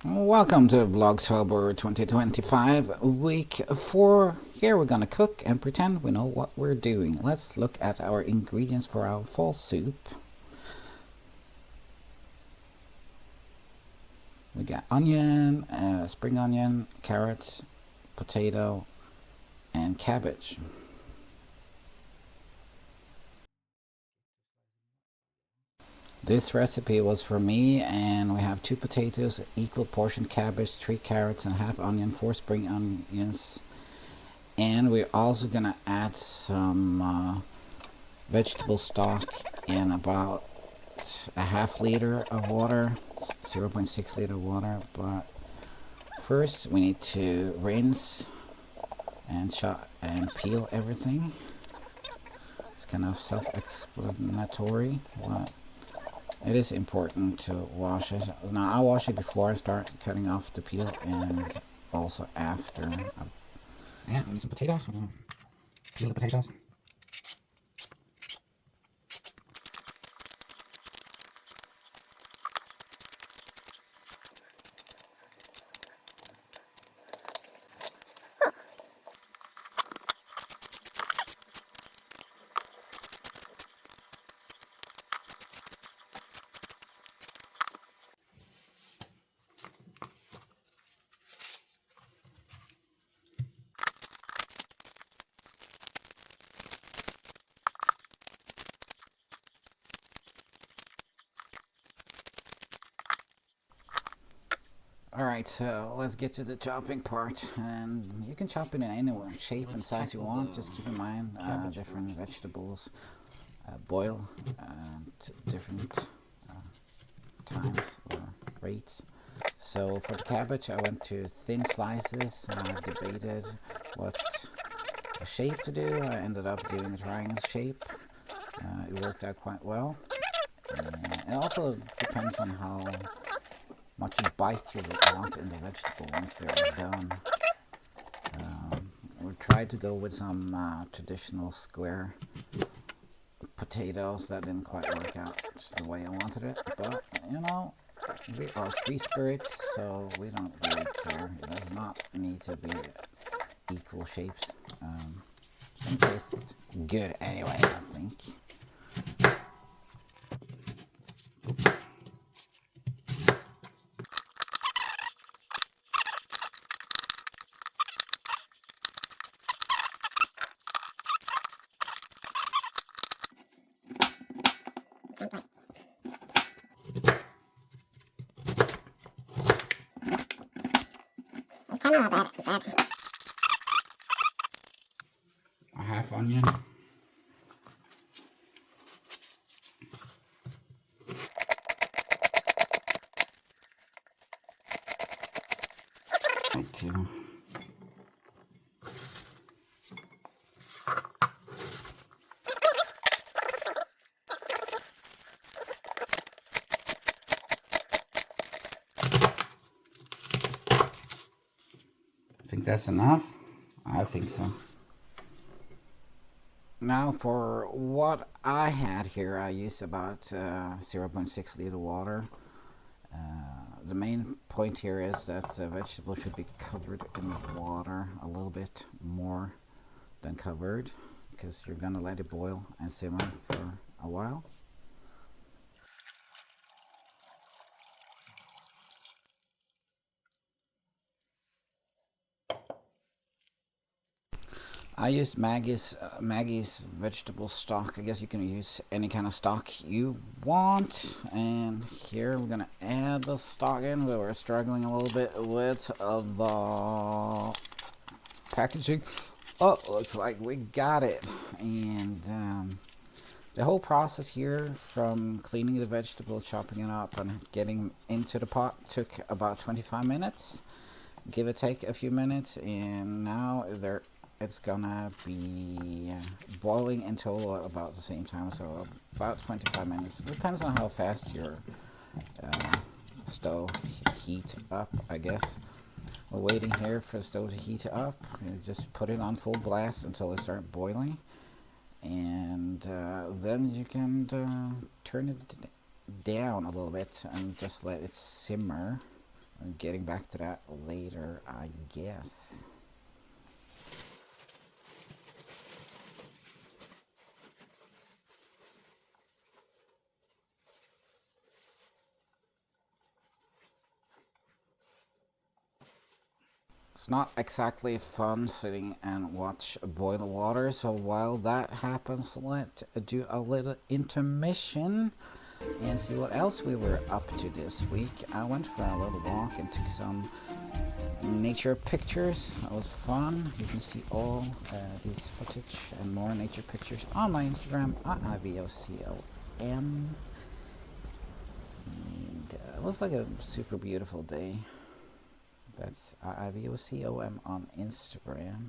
Welcome to Vlogtober 2025, week 4. Here we're gonna cook and pretend we know what we're doing. Let's look at our ingredients for our fall soup. We got onion, spring onion, carrots, potato, and cabbage. This recipe was for me, and we have 2 potatoes, equal portion cabbage, 3 carrots, and half onion, 4 spring onions. And we're also gonna add some vegetable stock and about a half liter of water, 0.6 liter water. But first we need to rinse and peel everything. It's kind of self-explanatory, but it is important to wash it. Now I wash it before I start cutting off the peel and also after. Yeah, we need some potatoes. Peel the potatoes. Alright, so let's get to the chopping part, and you can chop it in any shape and size you want. Just keep in mind different vegetables boil at different times or rates. So for the cabbage I went to thin slices, and I debated what shape to do. I ended up doing a triangle shape. It worked out quite well. It also depends on how much bite you want in the vegetable once they're done. We tried to go with some traditional square potatoes. That didn't quite work out just the way I wanted it, but you know, we are free spirits, so we don't really care. It does not need to be equal shapes. It's gonna taste good anyway, I think. It's kind of bad. A half onion. Like 2. I think that's enough. I think so. Now for what I had here, I used about 0.6 liter water. The main point here is that the vegetable should be covered in water a little bit more than covered, because you're gonna let it boil and simmer for a while. I used Maggie's vegetable stock. I guess you can use any kind of stock you want. And here we're gonna add the stock in. We were struggling a little bit with the packaging. Oh, looks like we got it. And the whole process here, from cleaning the vegetable, chopping it up, and getting into the pot, took about 25 minutes. Give or take a few minutes, and now it's gonna be boiling until about the same time, so about 25 minutes. It depends on how fast your stove heat up, I guess. We're waiting here for the stove to heat up. You just put it on full blast until it starts boiling, and then you can turn it down a little bit and just let it simmer getting back to that later, I guess. It's not exactly fun sitting and watch boil water, so while that happens, let's do a little intermission and see what else we were up to this week. I went for a little walk and took some nature pictures. That was fun. You can see all these footage and more nature pictures on my Instagram at iivocom. And it was like a super beautiful day. That's iivocom on Instagram.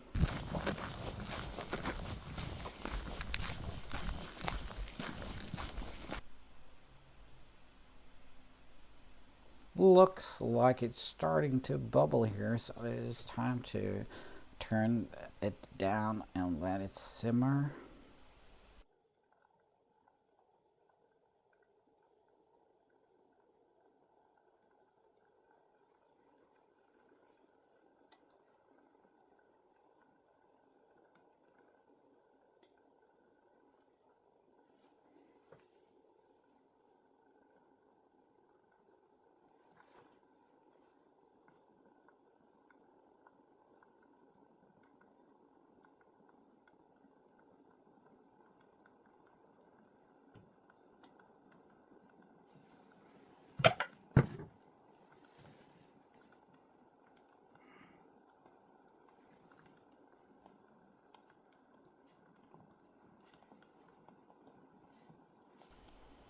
Looks like it's starting to bubble here, so it is time to turn it down and let it simmer.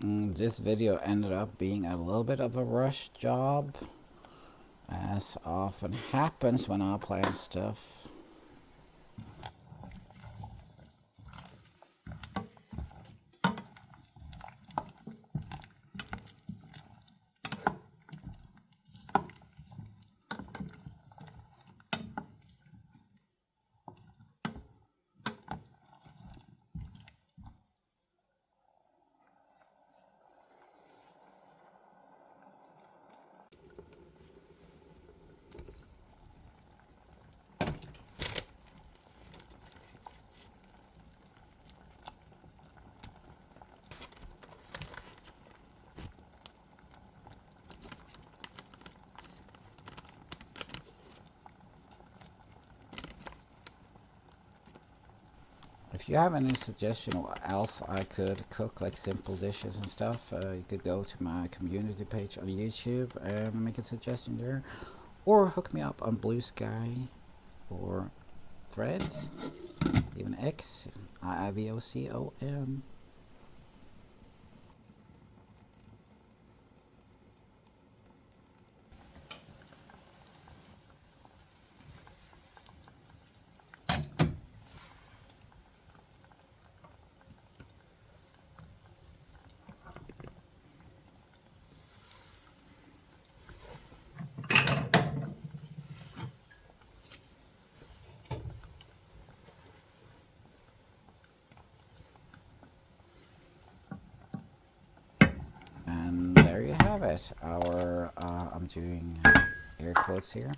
This video ended up being a little bit of a rush job, as often happens when I plan stuff. If you have any suggestion what else I could cook, like simple dishes and stuff, you could go to my community page on YouTube and make a suggestion there, or hook me up on Blue Sky or Threads, even X, iivocom. And there you have it, our, I'm doing air quotes here,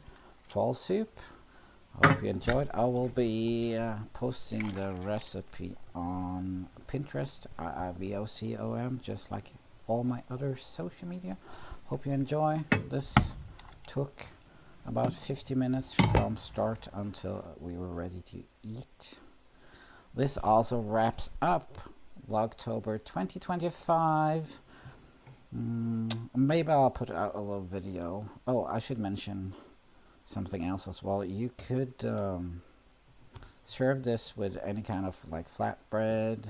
fall soup. I hope you enjoyed. I will be posting the recipe on Pinterest, iivocom, just like all my other social media. Hope you enjoy. This took about 50 minutes from start until we were ready to eat. This also wraps up Vlogtober 2025. Maybe I'll put out a little video. Oh, I should mention something else as well. You could serve this with any kind of like flatbread,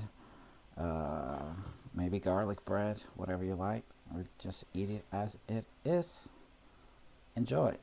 maybe garlic bread, whatever you like, or just eat it as it is. Enjoy.